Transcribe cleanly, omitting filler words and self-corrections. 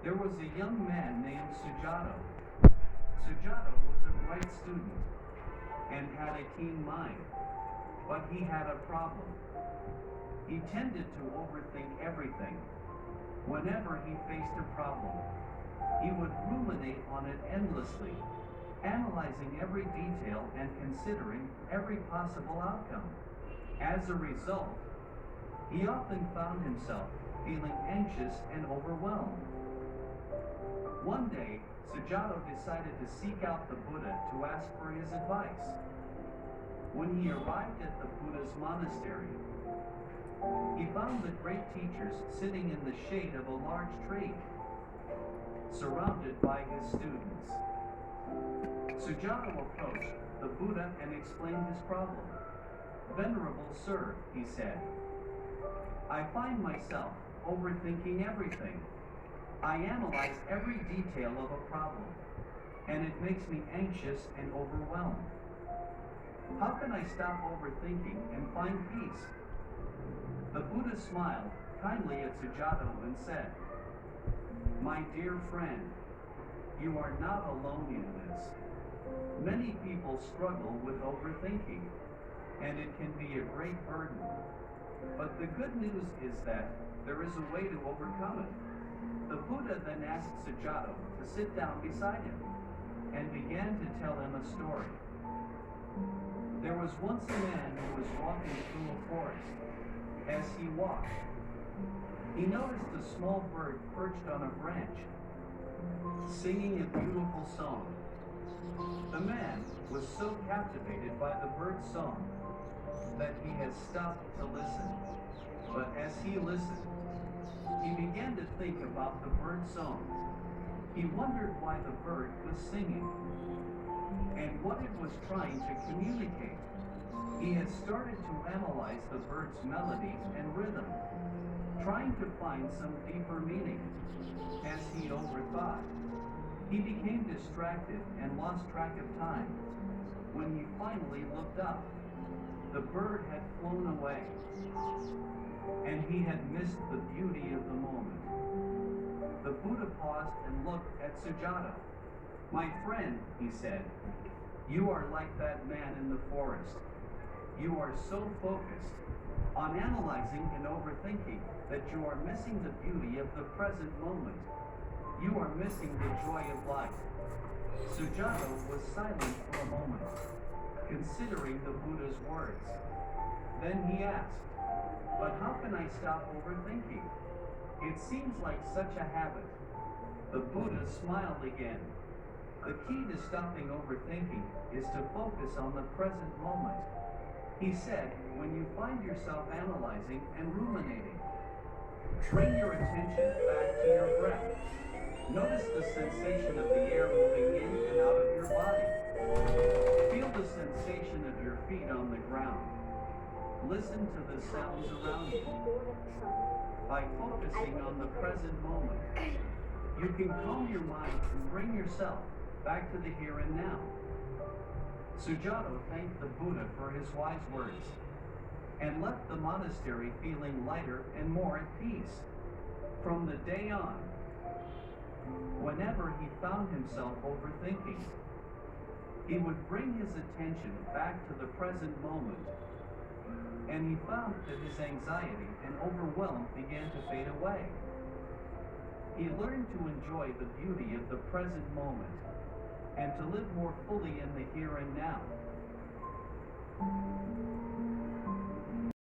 There was a young man named Sujato. Sujato was a bright student and had a keen mind, but he had a problem. He tended to overthink everything. Whenever he faced a problem, he would ruminate on it endlessly, analyzing every detail and considering every possible outcome. As a result, he often found himself feeling anxious and overwhelmed. One day, Sujato decided to seek out the Buddha to ask for his advice. When he arrived at the Buddha's monastery, he found the great teachers sitting in the shade of a large tree, surrounded by his students. Sujato approached the Buddha and explained his problem. "Venerable Sir," he said, "I find myself overthinking everything. I analyze every detail of a problem, and it makes me anxious and overwhelmed. How can I stop overthinking and find peace?" The Buddha smiled kindly at Sujato and said, "My dear friend, you are not alone in this. Many people struggle with overthinking, and it can be a great burden. But the good news is that there is a way to overcome it." The Buddha then asked Sujato to sit down beside him and began to tell him a story. There was once a man who was walking through a forest. As he walked, he noticed a small bird perched on a branch, singing a beautiful song. The man was so captivated by the bird's song that he had stopped to listen. But as he listened, he began to think about the bird's song. He wondered why the bird was singing and what it was trying to communicate. He had started to analyze the bird's melody and rhythm, trying to find some deeper meaning. As he overthought, he became distracted and lost track of time. When he finally looked up, the bird had flown away, and he had missed the beauty of the moment. The Buddha paused and looked at Sujato. "My friend," he said, "you are like that man in the forest. You are so focused on analyzing and overthinking that you are missing the beauty of the present moment. You are missing the joy of life." Sujato was silent for a moment, considering the Buddha's words. Then he asked, "But how can I stop overthinking? It seems like such a habit." The Buddha smiled again. "The key to stopping overthinking is to focus on the present moment." He said, "When you find yourself analyzing and ruminating, bring your attention back to your breath. Notice the sensation of the air moving in and out of your body. Feel the sensation of your feet on the ground. Listen to the sounds around you. By focusing on the present moment, you can calm your mind and bring yourself back to the here and now." Sujato thanked the Buddha for his wise words and left the monastery feeling lighter and more at peace. From the day on, whenever he found himself overthinking, he would bring his attention back to the present moment, and he found that his anxiety and overwhelm began to fade away. He learned to enjoy the beauty of the present moment and to live more fully in the here and now.